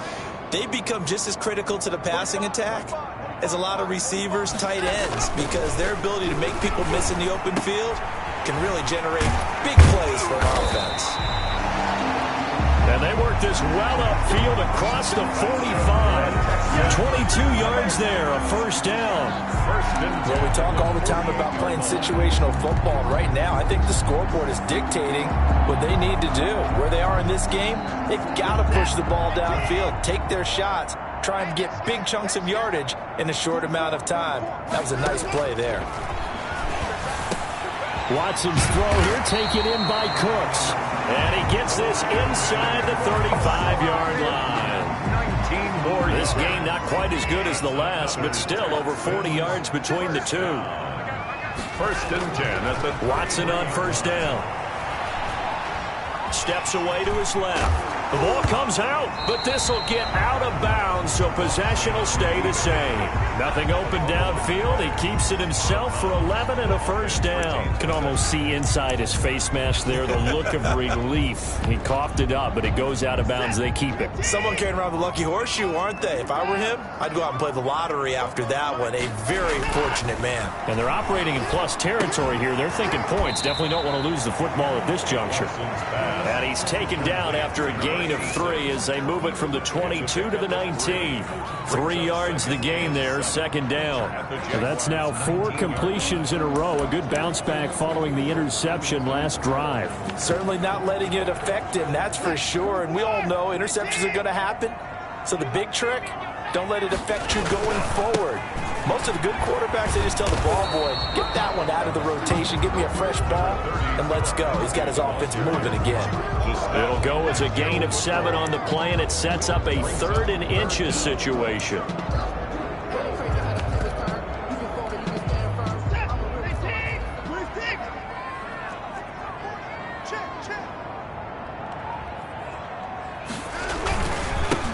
They become just as critical to the passing attack as a lot of receivers, tight ends, because their ability to make people miss in the open field can really generate big plays for an offense. And they work this well upfield across the 45. 22 yards there, a first down. Well, we talk all the time about playing situational football, and right now I think the scoreboard is dictating what they need to do. Where they are in this game, they've got to push the ball downfield, take their shots, try and get big chunks of yardage in a short amount of time. That was a nice play there. Watson's throw here taken in by Cooks. And he gets this inside the 35-yard line. 19 more. This game not quite as good as the last, but still over 40 yards between the two. First and 10 at the Watson on first down. Steps away to his left. The ball comes out, but this will get out of bounds, so possession will stay the same. Nothing open downfield. He keeps it himself for 11 and a first down. You can almost see inside his face mask there the look of relief. He coughed it up, but it goes out of bounds. They keep it. Someone carrying around the lucky horseshoe, aren't they? If I were him, I'd go out and play the lottery after that one. A very fortunate man. And they're operating in plus territory here. They're thinking points. Definitely don't want to lose the football at this juncture. And he's taken down after a gain of 3 as they move it from the 22 to the 19. 3 yards the gain there, second down. So that's now 4 completions in a row. A good bounce back following the interception last drive. Certainly not letting it affect him, that's for sure. And we all know interceptions are going to happen. So the big trick, don't let it affect you going forward. Most of the good quarterbacks, they just tell the ball boy, get that one out of the rotation, give me a fresh ball, and let's go. He's got his offense moving again. It'll go as a gain of 7 on the play, and it sets up a 3rd and inches situation.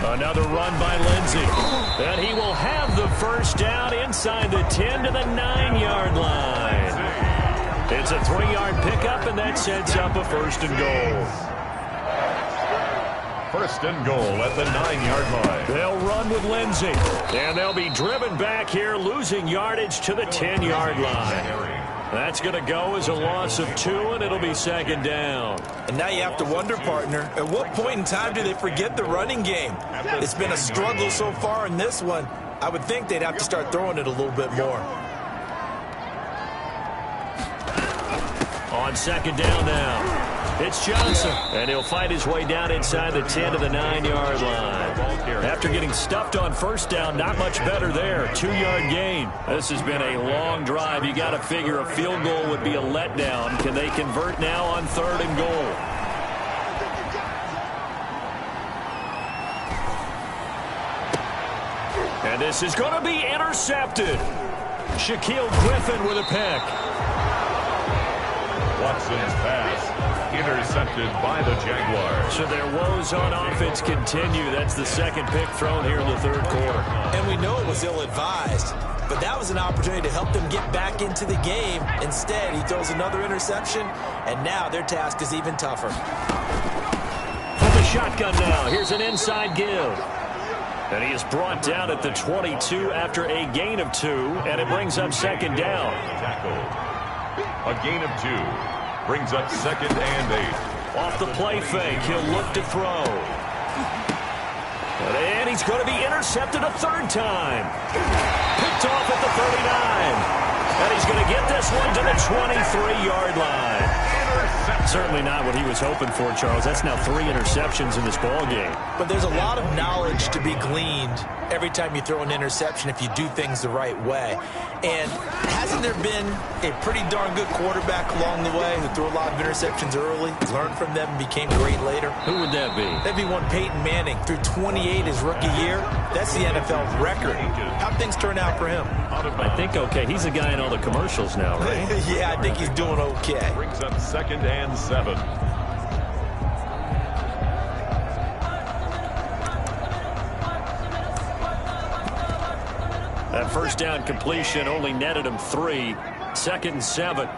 Another run by Lindsey. And he will have the first down inside the 10 to the 9-yard line. It's a 3-yard pickup, and that sets up a first and goal. First and goal at the 9-yard line. They'll run with Lindsey. And they'll be driven back here, losing yardage to the 10-yard line. That's going to go as a loss of 2, and it'll be second down. And now you have to wonder, partner, at what point in time do they forget the running game? It's been a struggle so far in this one. I would think they'd have to start throwing it a little bit more. On second down now. It's Johnson, and he'll fight his way down inside the 10 to the 9-yard line. After getting stuffed on first down, not much better there. 2-yard gain. This has been a long drive. You got to figure a field goal would be a letdown. Can they convert now on 3rd and goal? And this is going to be intercepted. Shaquille Griffin with a pick. Watson's pass intercepted by the Jaguars. So their woes on offense continue. That's the second pick thrown here in the 3rd quarter. And we know it was ill-advised, but that was an opportunity to help them get back into the game. Instead, he throws another interception, and now their task is even tougher. From the shotgun now, here's an inside give. And he is brought down at the 22 after a gain of 2, and it brings up second down. A gain of 2 brings up second and 8. Off the play fake, he'll look to throw. And he's going to be intercepted a 3rd time. Picked off at the 39. And he's going to get this one to the 23-yard line. Certainly not what he was hoping for, Charles. That's now 3 interceptions in this ball game. But there's a lot of knowledge to be gleaned every time you throw an interception if you do things the right way. And hasn't there been a pretty darn good quarterback along the way who threw a lot of interceptions early, learned from them, and became great later? Who would that be? That'd be one Peyton Manning. Threw 28 his rookie year. That's the NFL record. How'd things turn out for him? I think okay. He's a guy in all the commercials now, right? Yeah, I think he's doing okay. Brings up 2nd and 7. That first down completion only netted him 3. 2nd and 7.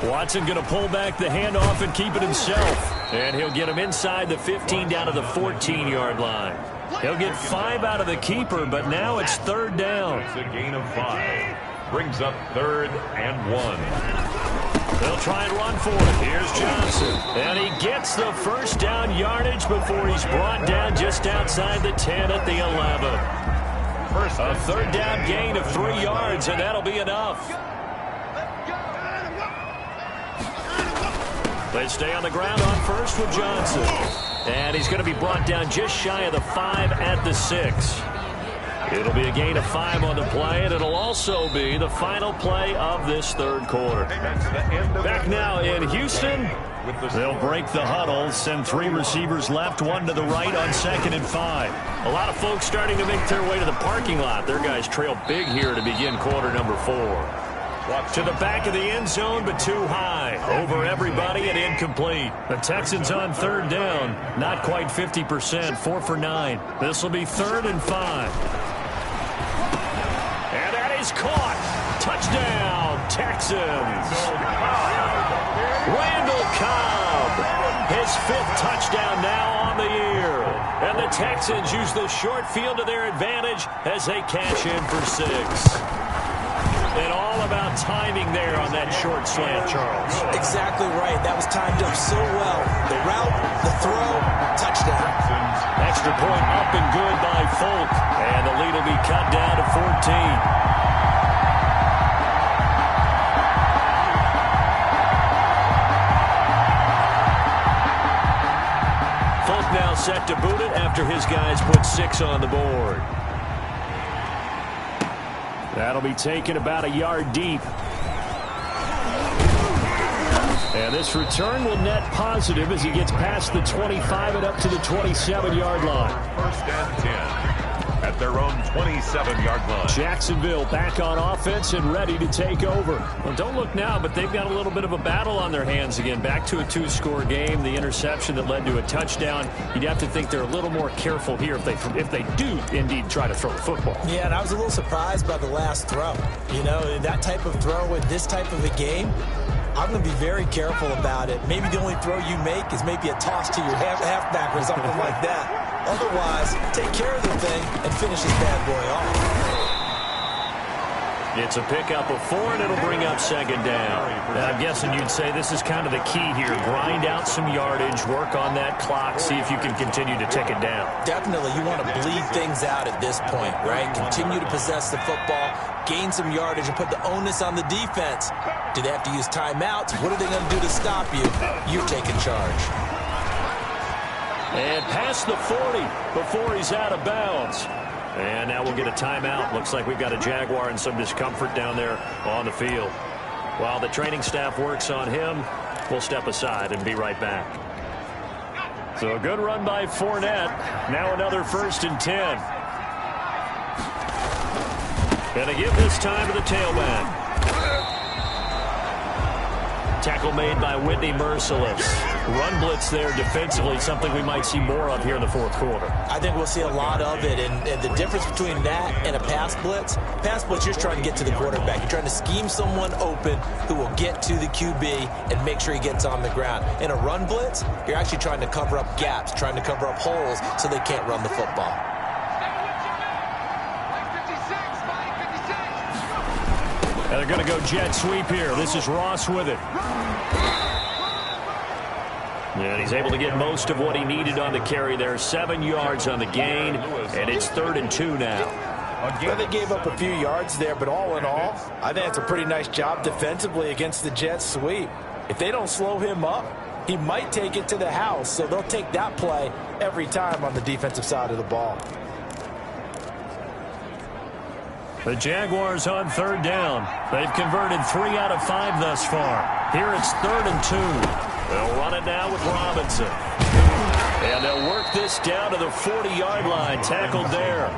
Watson going to pull back the handoff and keep it himself. And he'll get him inside the 15 down to the 14-yard line. He'll get 5 out of the keeper, but now it's 3rd down. It's a gain of 5. Brings up 3rd and 1. They'll try and run for it. Here's Johnson. And he gets the first down yardage before he's brought down just outside the 10 at the 11. A 3rd down gain of 3 yards, and that'll be enough. They stay on the ground on first with Johnson. And he's going to be brought down just shy of the 5 at the 6. It'll be a gain of 5 on the play, and it'll also be the final play of this 3rd quarter. Back now in Houston. They'll break the huddle, send 3 receivers left, 1 to the right on 2nd and 5. A lot of folks starting to make their way to the parking lot. Their guys trail big here to begin quarter number 4. To the back of the end zone, but too high. Over everybody and incomplete. The Texans on 3rd down. Not quite 50%. 4 for 9. This will be 3rd and 5. And that is caught. Touchdown, Texans. Randall Cobb. His 5th touchdown now on the year. And the Texans use the short field to their advantage as they cash in for 6. And all about timing there on that short slant, Charles. Exactly right. That was timed up so well. The route, the throw, touchdown. Extra point up and good by Folk. And the lead will be cut down to 14. Now set to boot it after his guys put 6 on the board. That'll be taken about a yard deep. And this return will net positive as he gets past the 25 and up to the 27-yard line. 1st and 10 at their own 27-yard line. Jacksonville back on offense and ready to take over. Well, don't look now, but they've got a little bit of a battle on their hands again. Back to a 2-score game. The interception that led to a touchdown. You'd have to think they're a little more careful here if they do indeed try to throw the football. Yeah, and I was a little surprised by the last throw. You know, that type of throw in this type of a game, I'm going to be very careful about it. Maybe the only throw you make is maybe a toss to your halfback or something like that. Otherwise, take care of the thing and finish this bad boy off. It's a pickup of 4, and it'll bring up 2nd down. I'm guessing you'd say this is kind of the key here. Grind out some yardage, work on that clock, see if you can continue to tick it down. Definitely. You want to bleed things out at this point, right? Continue to possess the football, gain some yardage, and put the onus on the defense. Do they have to use timeouts? What are they going to do to stop you? You're taking charge. And past the 40 before he's out of bounds. And now we'll get a timeout. Looks like we've got a Jaguar and some discomfort down there on the field. While the training staff works on him, we'll step aside and be right back. So a good run by Fournette. Now another 1st and 10. And a give this time to the tailback. Tackle made by Whitney Merciless. Run blitz there defensively, something we might see more of here in the 4th quarter. I think we'll see a lot of it, and the difference between that and a pass blitz, you're just trying to get to the quarterback. You're trying to scheme someone open who will get to the QB and make sure he gets on the ground. In a run blitz, you're actually trying to cover up gaps, trying to cover up holes so they can't run the football. And they're going to go jet sweep here. This is Ross with it. And he's able to get most of what he needed on the carry there. 7 yards on the gain, and it's 3rd and 2 now. Well, they gave up a few yards there, but all in all, I think it's a pretty nice job defensively against the Jets sweep. If they don't slow him up, he might take it to the house, so they'll take that play every time on the defensive side of the ball. The Jaguars on third down. They've converted 3 out of 5 thus far. Here it's 3rd and 2. They'll run it now with Robinson. And they'll work this down to the 40-yard line. Tackled there.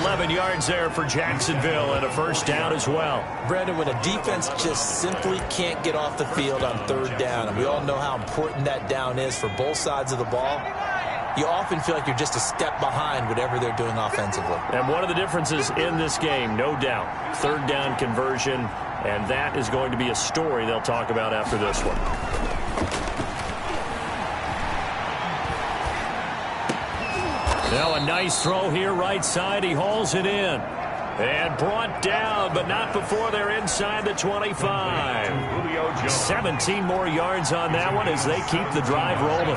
11 yards there for Jacksonville and a first down as well. Brandon, when a defense just simply can't get off the field on 3rd down, and we all know how important that down is for both sides of the ball, you often feel like you're just a step behind whatever they're doing offensively. And one of the differences in this game, no doubt, 3rd down conversion, and that is going to be a story they'll talk about after this one. Now a nice throw here right side. He hauls it in. And brought down, but not before they're inside the 25. 17 more yards on that one as they keep the drive rolling.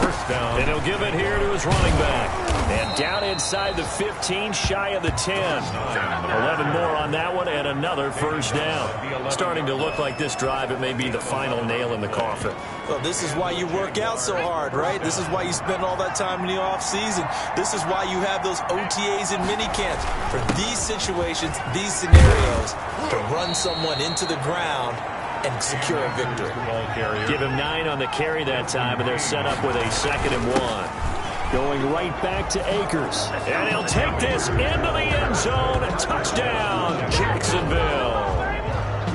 First down. And he'll give it here to his running back. And down inside the 15, shy of the 10. 11 more on that one and another first down. Starting to look like this drive, it may be the final nail in the coffin. Well, this is why you work out so hard, right? This is why you spend all that time in the offseason. This is why you have those OTAs and minicamps. For these situations, these scenarios, to run someone into the ground and secure a victory. Give him 9 on the carry that time, and they're set up with a 2nd and 1. Going right back to Akers. And he'll take this into the end zone. Touchdown, Jacksonville.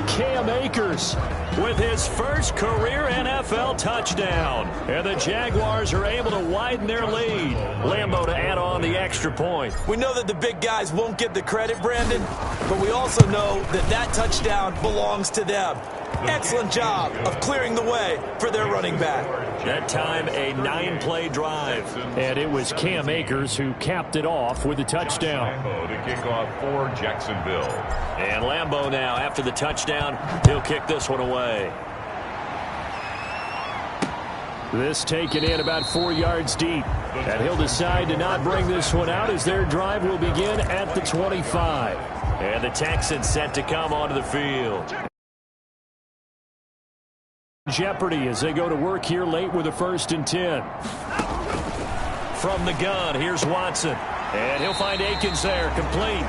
Cam Akers with his first career NFL touchdown. And the Jaguars are able to widen their lead. Lambeau to add on the extra point. We know that the big guys won't get the credit, Brandon, but we also know that that touchdown belongs to them. Excellent job of clearing the way for their running back. That time, a 9-play drive. And it was Cam Akers who capped it off with a touchdown. To kick off for Jacksonville. And Lambeau now, after the touchdown, he'll kick this one away. This taken in about 4 yards deep. And he'll decide to not bring this one out as their drive will begin at the 25. And the Texans set to come onto the field. Jeopardy as they go to work here late with a 1st and 10. From the gun, here's Watson. And he'll find Akins there, complete.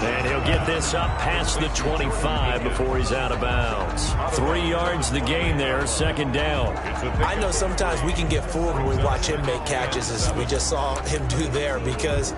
And he'll get this up past the 25 before he's out of bounds. 3 yards the gain there, 2nd down. I know sometimes we can get fooled when we watch him make catches, as we just saw him do there, because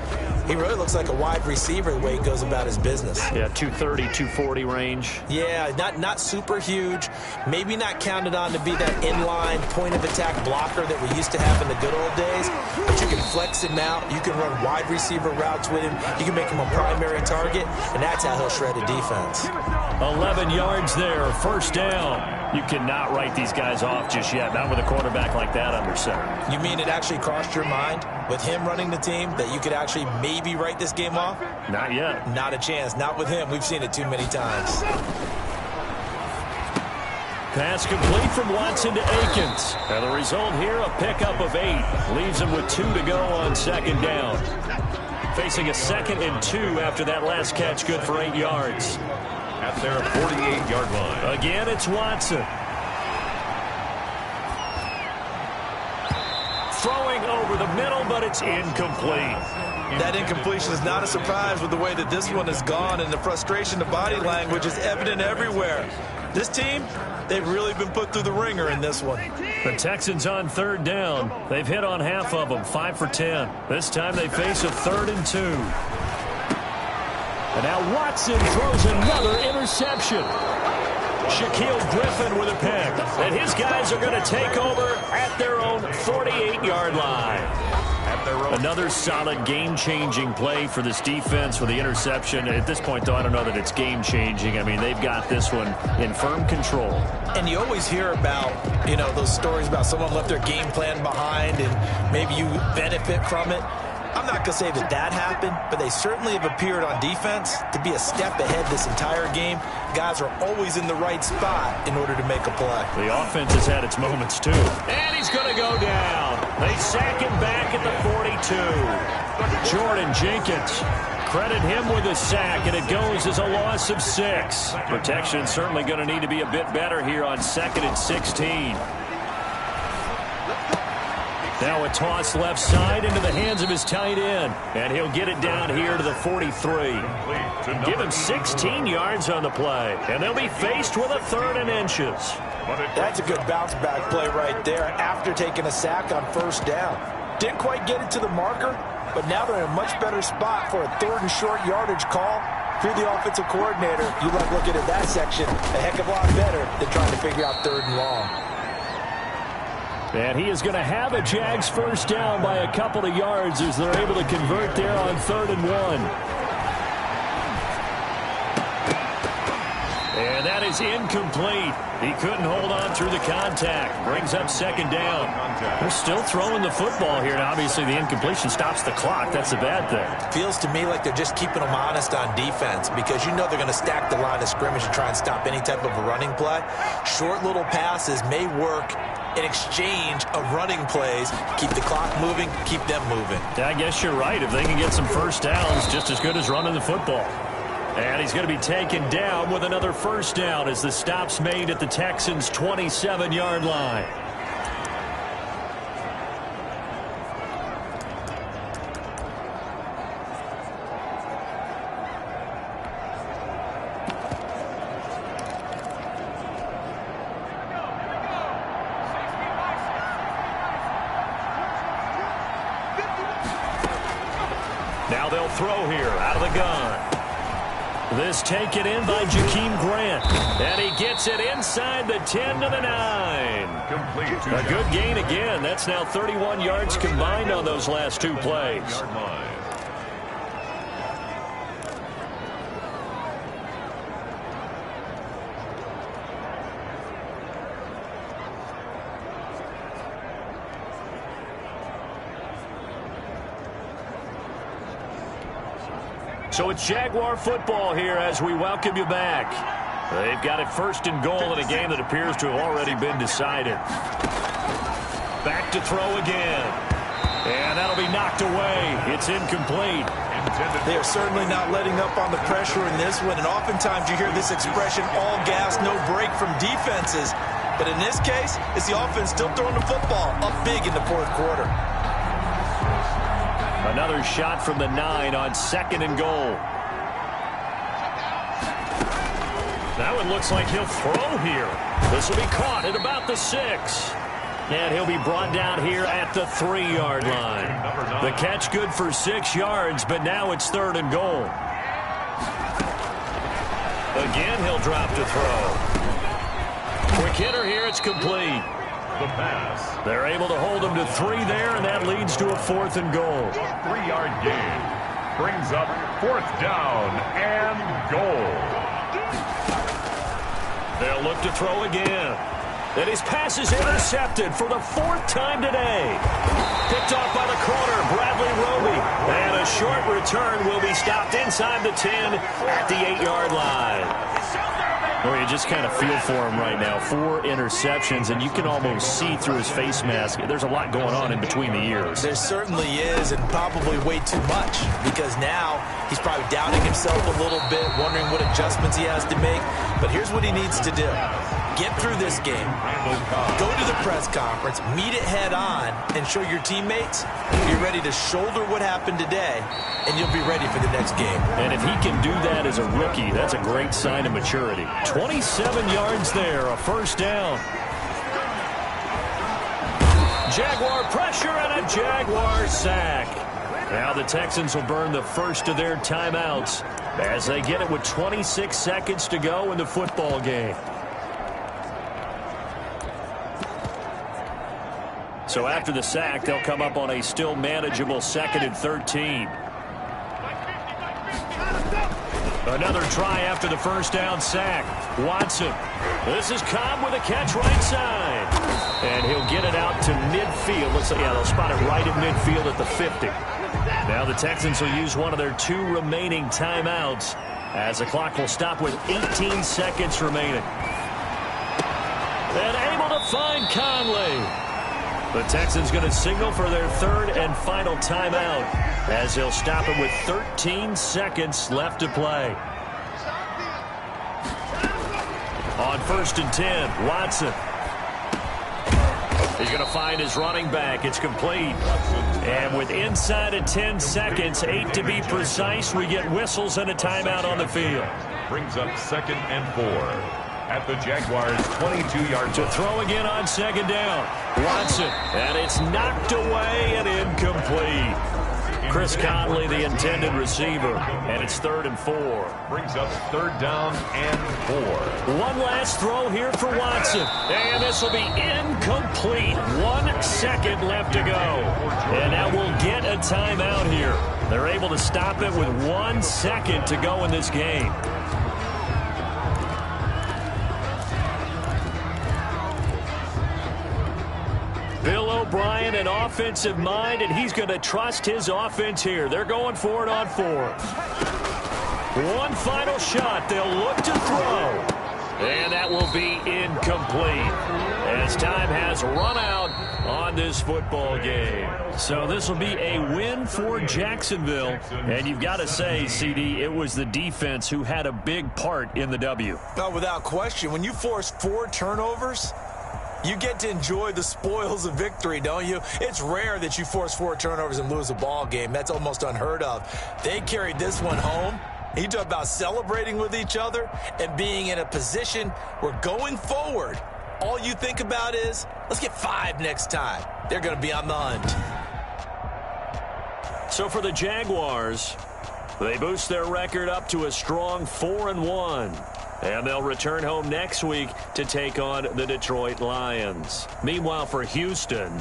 he really looks like a wide receiver the way he goes about his business. Yeah, 230, 240 range. Yeah, not super huge. Maybe not counted on to be that inline point-of-attack blocker that we used to have in the good old days. But you can flex him out. You can run wide receiver routes with him. You can make him a primary target, and that's how he'll shred a defense. 11 yards there, 1st down. You cannot write these guys off just yet, not with a quarterback like that under center. You mean it actually crossed your mind with him running the team that you could actually maybe write this game off? Not yet. Not a chance. Not with him. We've seen it too many times. Pass complete from Watson to Akins. And the result here, a pickup of 8. Leaves him with 2 to go on 2nd down. Facing a 2nd and 2 after that last catch, good for 8 yards. At their 48-yard line. Again, it's Watson. Throwing over the middle, but it's incomplete. That incompletion is not a surprise with the way that this one has gone, and the frustration, the body language is evident everywhere. This team, they've really been put through the ringer in this one. The Texans on 3rd down. They've hit on half of them, 5 for 10. This time they face a 3rd and 2. And now Watson throws another interception. Shaquille Griffin with a pick. And his guys are going to take over at their own 48-yard line. Another solid game-changing play for this defense with the interception. At this point, though, I don't know that it's game-changing. I mean, they've got this one in firm control. And you always hear about, you know, those stories about someone left their game plan behind and maybe you benefit from it. I'm not going to say that that happened, but they certainly have appeared on defense to be a step ahead this entire game. Guys are always in the right spot in order to make a play. The offense has had its moments, too. And he's going to go down. They sack him back at the 42. Jordan Jenkins credit him with a sack, and it goes as a loss of 6. Protection certainly going to need to be a bit better here on 2nd and 16. Now a toss left side into the hands of his tight end, and he'll get it down here to the 43. Give him 16 yards on the play, and they'll be faced with a 3rd and inches. That's a good bounce-back play right there after taking a sack on 1st down. Didn't quite get it to the marker, but now they're in a much better spot for a 3rd and short yardage call. If you're the offensive coordinator, you like looking at that section a heck of a lot better than trying to figure out 3rd and long. And he is going to have a Jags 1st down by a couple of yards as they're able to convert there on 3rd and 1. And that is incomplete. He couldn't hold on through the contact. Brings up 2nd down. They're still throwing the football here, and obviously the incompletion stops the clock. That's a bad thing. Feels to me like they're just keeping them honest on defense because you know they're going to stack the line of scrimmage and try and stop any type of a running play. Short little passes may work in exchange of running plays. Keep the clock moving, keep them moving. Yeah, I guess you're right. If they can get some 1st downs, just as good as running the football. And he's going to be taken down with another 1st down as the stop's made at the Texans' 27-yard line. Now they'll throw here out of the gun. This taken in by Jakeem Grant. And he gets it inside the 10 to the 9. Complete. A good gain again. That's now 31 yards combined on those last 2 plays. So it's Jaguar football here as we welcome you back. They've got it 1st and goal in a game that appears to have already been decided. Back to throw again. And that'll be knocked away. It's incomplete. They are certainly not letting up on the pressure in this one. And oftentimes you hear this expression, all gas, no break from defenses. But in this case, it's the offense still throwing the football up big in the 4th quarter. Another shot from the 9 on 2nd and goal. That one looks like he'll throw here. This will be caught at about the 6. And he'll be brought down here at the 3-yard line. The catch good for 6 yards, but now it's 3rd and goal. Again, he'll drop to throw. Quick hitter here, it's complete. The pass. They're able to hold him to 3 there, and that leads to a 4th and goal. 3-yard gain. Brings up 4th down and goal. They'll look to throw again. And his pass is intercepted for the 4th time today. Picked off by the corner, Bradley Roby. And a short return will be stopped inside the 10 at the 8-yard line. Well, you just kind of feel for him right now. 4 interceptions, and you can almost see through his face mask. There's a lot going on in between the ears. There certainly is, and probably way too much, because now he's probably doubting himself a little bit, wondering what adjustments he has to make. But here's what he needs to do. Get through this game, go to the press conference, meet it head on, and show your teammates you're ready to shoulder what happened today, and you'll be ready for the next game. And if he can do that as a rookie, that's a great sign of maturity. 27 yards there, a 1st down. Jaguar pressure and a Jaguar sack. Now the Texans will burn the first of their timeouts as they get it with 26 seconds to go in the football game. So after the sack, they'll come up on a still manageable 2nd and 13. Another try after the 1st down sack. Watson. This is Cobb with a catch right side. And he'll get it out to midfield. Looks like, yeah, they'll spot it right at midfield at the 50. Now the Texans will use one of their 2 remaining timeouts as the clock will stop with 18 seconds remaining. And able to find Conley. The Texans going to signal for their 3rd and final timeout. as he'll stop it with 13 seconds left to play. On 1st and 10, Watson. He's going to find his running back. It's complete. And with inside of 10 seconds, 8 to be precise, we get whistles and a timeout on the field. Brings up 2nd and 4 at the Jaguars' 22-yard to throw again on 2nd down. Watson, and it's knocked away and incomplete. Chris Conley, the intended receiver, and it's 3rd and 4. Brings up 3rd down and 4. One last throw here for Watson, and this will be incomplete. 1 second left to go, and that will get a timeout here. They're able to stop it with 1 second to go in this game. Bill O'Brien, an offensive mind, and he's going to trust his offense here. They're going for it on 4th. One final shot. They'll look to throw. And that will be incomplete as time has run out on this football game. So this will be a win for Jacksonville. And you've got to say, CD, it was the defense who had a big part in the W. No, without question. When you force 4 turnovers, you get to enjoy the spoils of victory, don't you? It's rare that you force 4 turnovers and lose a ball game. That's almost unheard of. They carried this one home. You talk about celebrating with each other and being in a position where going forward, all you think about is, let's get 5 next time. They're going to be on the hunt. So for the Jaguars, they boost their record up to a strong 4-1. And they'll return home next week to take on the Detroit Lions. Meanwhile, for Houston,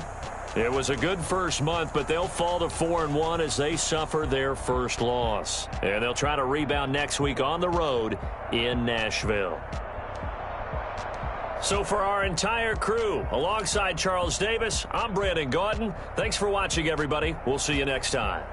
it was a good first month, but they'll fall to 4-1 as they suffer their first loss. And they'll try to rebound next week on the road in Nashville. So for our entire crew, alongside Charles Davis, I'm Brandon Gaudin. Thanks for watching, everybody. We'll see you next time.